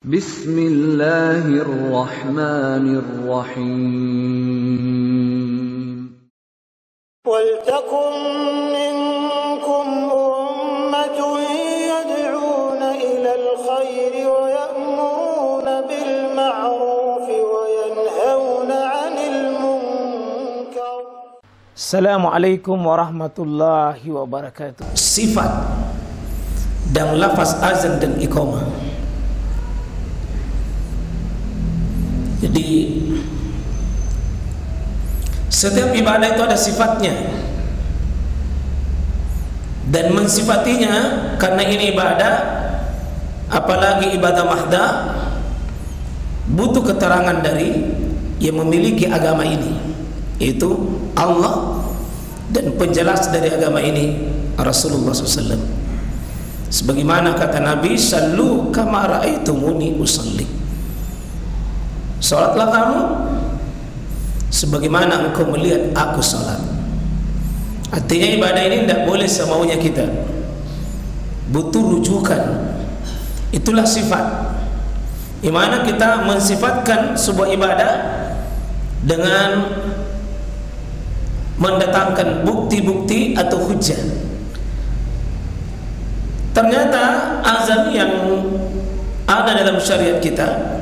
Bismillahirrahmanirrahim. Waltakum minkum ummatun yad'una ilal khairi wa ya'muruna bil ma'rufi wa yanhauna 'anil munkar. Assalamualaikum warahmatullahi wabarakatuh. Sifat dan lafaz azan dan iqamah. Jadi setiap ibadah itu ada sifatnya, dan mensifatinya karena ini ibadah, apalagi ibadah mahdah, butuh keterangan dari yang memiliki agama ini, yaitu Allah, dan penjelas dari agama ini Rasulullah SAW. Sebagaimana kata Nabi, sallu kama ra'aitumuni usalli, salatlah kamu sebagaimana engkau melihat aku salat. Artinya ibadah ini tidak boleh semaunya kita, butuh rujukan. Itulah sifat, di mana kita mensifatkan sebuah ibadah dengan mendatangkan bukti-bukti atau hujjah. Ternyata azan yang ada dalam syariat kita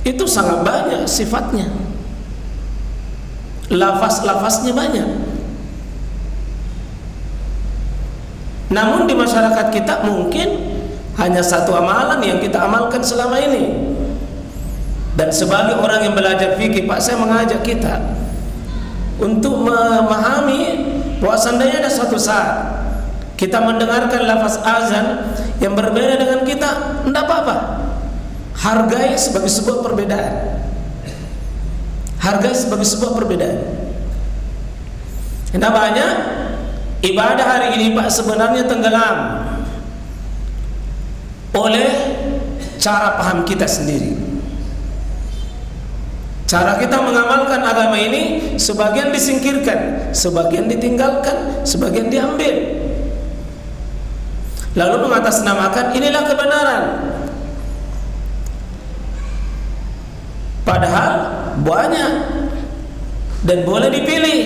itu sangat banyak sifatnya, lafaz-lafaznya banyak. Namun di masyarakat kita mungkin hanya satu amalan yang kita amalkan selama ini. Dan sebagai orang yang belajar fikih, Pak, saya mengajak kita untuk memahami bahwa seandainya ada suatu saat kita mendengarkan lafaz azan yang berbeda dengan kita, tidak apa-apa. Hargai sebagai sebuah perbedaan. Hargai sebagai sebuah perbedaan. Karena banyak ibadah hari ini, Pak, sebenarnya tenggelam oleh cara paham kita sendiri. Cara kita mengamalkan agama ini, sebagian disingkirkan, sebagian ditinggalkan, sebagian diambil, lalu mengatasnamakan inilah kebenaran. Padahal banyak dan boleh dipilih,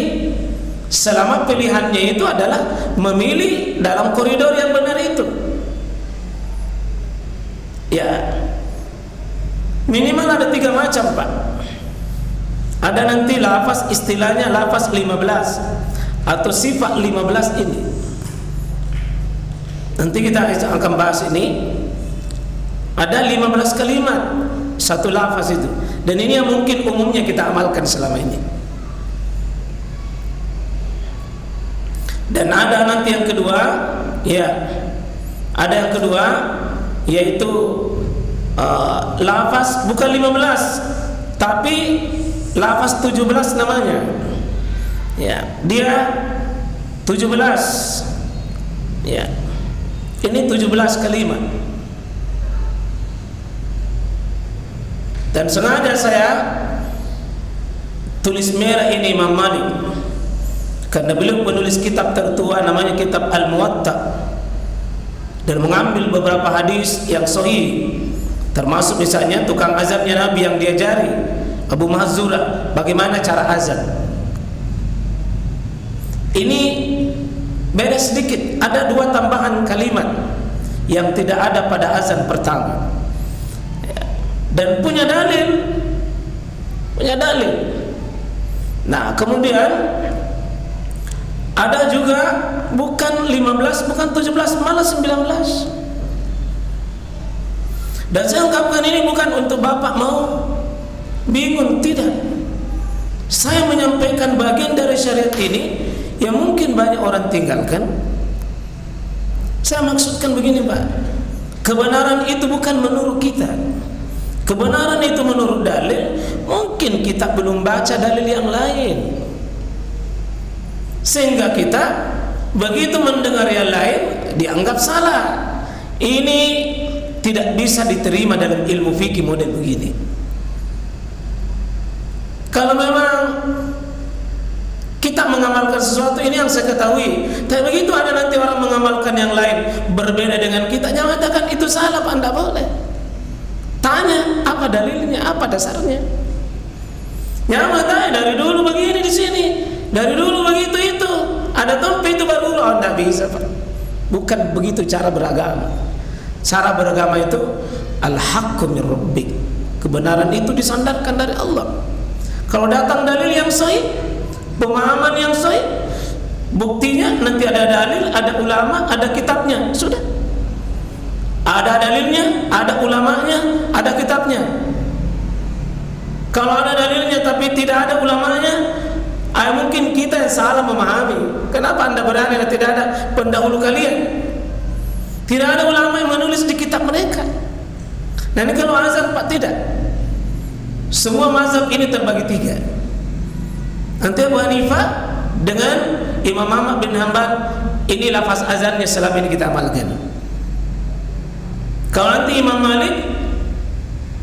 selama pilihannya itu adalah memilih dalam koridor yang benar itu. Ya, minimal ada 3 macam, Pak. Ada nanti lafaz, istilahnya lafaz 15 atau sifat 15 ini. Nanti kita akan bahas ini. Ada 15 kalimat satu lafaz itu, dan ini yang mungkin umumnya kita amalkan selama ini. Dan ada nanti yang kedua, ya, ada yang kedua, yaitu lafaz bukan 15 tapi lafaz 17 namanya. Ya, dia 17. Ya, ini 17 kalimat. Dan sengaja saya tulis merah ini Imam Malik, karena beliau penulis kitab tertua namanya kitab Al-Muwatta, dan mengambil beberapa hadis yang sahih, termasuk misalnya tukang azannya Nabi yang diajari Abu Mahzura bagaimana cara azan. Ini beda sedikit, ada 2 tambahan kalimat yang tidak ada pada azan pertama, dan punya dalil. Nah, kemudian ada juga bukan 15, bukan 17, malah 19. Dan saya ungkapkan ini bukan untuk Bapak mau bingung, tidak. Saya menyampaikan bagian dari syariat ini yang mungkin banyak orang tinggalkan. Saya maksudkan begini, Pak, kebenaran itu bukan menurut kita, kebenaran itu menurut dalil. Mungkin kita belum baca dalil yang lain, sehingga kita begitu mendengar yang lain dianggap salah. Ini tidak bisa diterima dalam ilmu fikih model begini. Kalau memang kita mengamalkan sesuatu, ini yang saya ketahui, tapi begitu ada nanti orang mengamalkan yang lain berbeda dengan kita, jangan katakan itu salah, Pak, tidak boleh. Tanya, Apa dalilnya? Apa dasarnya? Ya matanya dari dulu begini di sini, dari dulu begitu itu. Ada tempe itu baru oh tidak bisa Pak. Bukan begitu cara beragama. Cara beragama itu al-haqqu min rabbik. Kebenaran itu disandarkan dari Allah. Kalau datang dalil yang sahih, pemahaman yang sahih, buktinya nanti ada dalil, ada ulama, ada kitabnya, sudah. Ada dalilnya, ada ulamanya, ada kitabnya. Kalau ada dalilnya tapi tidak ada ulamanya, mungkin kita yang salah memahami. Kenapa Anda berani tidak ada pendahulu kalian? Tidak ada ulama yang menulis di kitab mereka. Nah ini kalau azan Pak tidak. Semua mazhab ini terbagi tiga. Nanti Abu Hanifah dengan Imam Ahmad bin Hanbal, ini lafaz azannya selama ini kita amalkan. Kalau nanti Imam Malik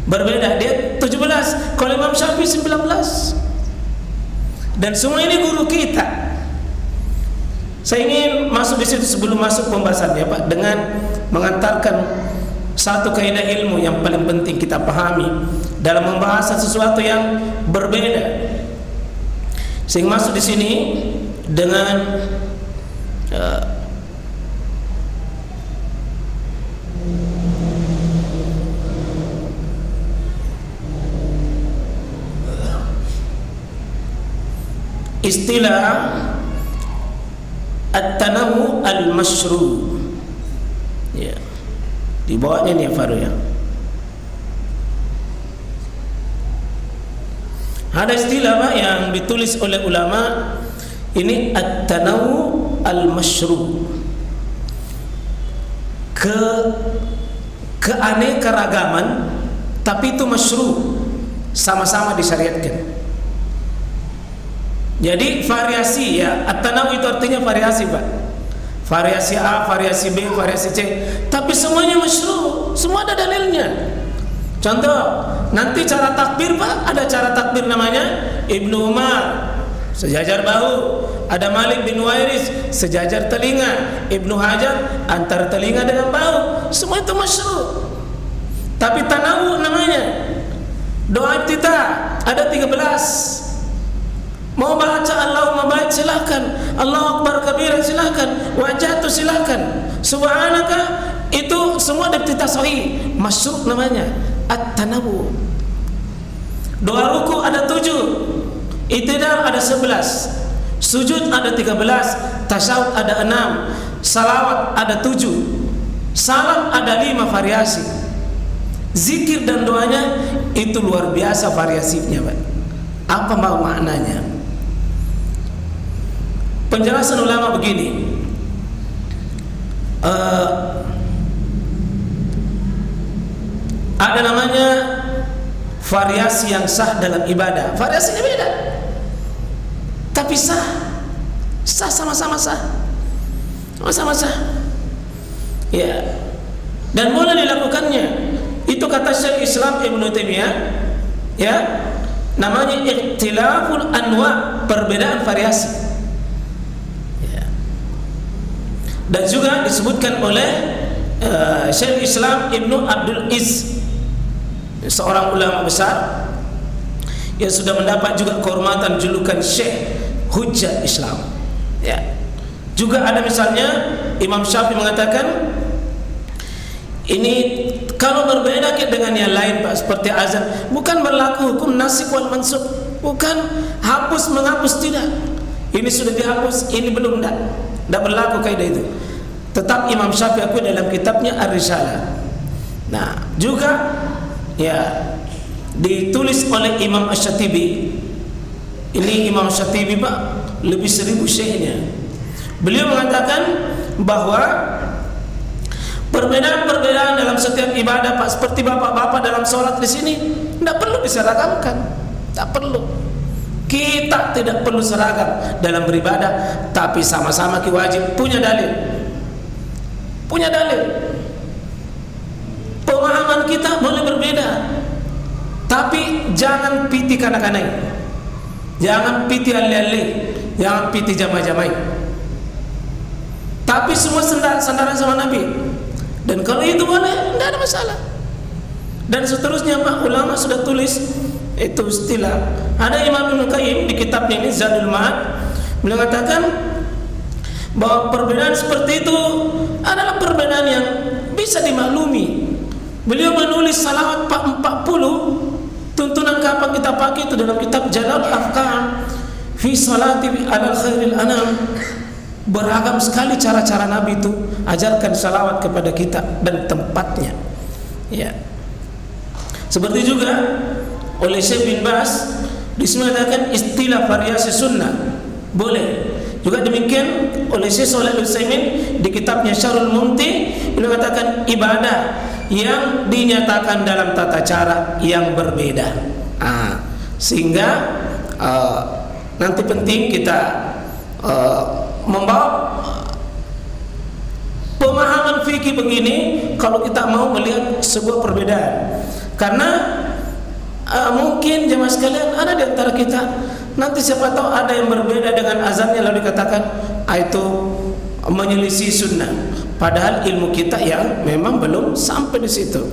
berbeda, dia 17, kalau Imam Syafi'i 19. Dan semua ini guru kita. Saya ingin masuk di situ sebelum masuk pembahasannya Pak, dengan mengantarkan satu kaidah ilmu yang paling penting kita pahami dalam membahas sesuatu yang berbeda. Saya ingin masuk di sini dengan istilah at-tanawu al-masyru'. Ya. Di bawahnya nih Faru ya. Ada istilah Pak yang ditulis oleh ulama, ini at-tanawu al-masyru'. Keanekaragaman tapi itu masyru', sama-sama disyariatkan. Jadi variasi ya, at-tanawu itu artinya variasi Pak. Variasi A, variasi B, variasi C. Tapi semuanya masyru', semua ada dalilnya. Contoh, nanti cara takbir Pak, ada cara takbir namanya Ibnu Umar, sejajar bahu. Ada Malik bin Wairis, sejajar telinga. Ibnu Hajar, antara telinga dengan bahu. Semua itu masyru'. Tapi tanawu namanya. Doa iftitah ada 13. Mau baca Allahumma baik silakan, Allahu Akbar kabiran silakan, wajatu silakan, subhanaka, itu semua iftitah sahih, masyru' namanya at-tanawu. Doa ruku ada 7, i'tidal ada 11, sujud ada 13, tasyahud ada 6, salawat ada 7, salam ada 5 variasi. Zikir dan doanya itu luar biasa variasinya Pak. Apa maknanya? Penjelasan ulama begini, ada namanya variasi yang sah dalam ibadah. Variasinya beda, tapi sah sama-sama sah, sama-sama sah. Ya, dan boleh dilakukannya. Itu kata Syekh Islam Ibnu Taimiyah. Ya, namanya ikhtilaful anwa', perbedaan variasi. Dan juga disebutkan oleh Syekh Islam Ibnu Abdul Iz, seorang ulama besar yang sudah mendapat juga kehormatan julukan Syekh Hujjah Islam. Ya. Juga ada misalnya Imam Syafi'i mengatakan ini kalau berbeda dengan yang lain Pak, seperti azan, bukan berlaku hukum nasikh wal mansukh, bukan hapus menghapus, tidak. Ini sudah dihapus, ini belum, tidak berlaku kaidah itu. Tetap Imam Syafi'i akui dalam kitabnya Ar-Risalah. Nah, juga ya ditulis oleh Imam Asy-Syatibi. Ini Imam Asy-Syatibi Pak, lebih 1000 syekhnya. Beliau mengatakan bahwa perbedaan-perbedaan dalam setiap ibadah Pak, seperti bapak-bapak dalam sholat di sini, tidak perlu diseragamkan, tak perlu. Kita tidak perlu seragam dalam beribadah, tapi sama-sama wajib punya dalil. Punya dalil. Pemahaman kita boleh berbeda, tapi jangan piti kanak-kanak, jangan piti alih-alih, jangan piti jamai-jamai. Tapi semua sandaran sama Nabi. Dan kalau itu boleh, tidak ada masalah. dan seterusnya. Pak, ulama sudah tulis itu istilah. Ada Imam Ibnu Qayyim di kitabnya ini Zadul Ma'ad, beliau katakan bahwa perbedaan seperti itu adalah perbedaan yang bisa dimaklumi. Beliau menulis salawat 40, tuntunan kapan kita pakai itu dalam kitab Jalal Afkam fi salati alal khairil anam. Beragam sekali cara-cara Nabi itu ajarkan salawat kepada kita dan tempatnya. Ya. Seperti juga oleh Syekh bin Baz disebutkan istilah variasi sunnah boleh. Juga demikian oleh Syekh Shalih Al-Utsaimin di kitabnya Syarhul Mumti, beliau katakan ibadah yang dinyatakan dalam tata cara yang berbeda. Sehingga nanti penting kita membawa pemahaman fikih begini kalau kita mau melihat sebuah perbedaan. Karena mungkin jemaah sekalian ada di antara kita nanti siapa tahu ada yang berbeda dengan azannya lalu dikatakan itu menyelisih sunnah, padahal ilmu kita yang memang belum sampai di situ.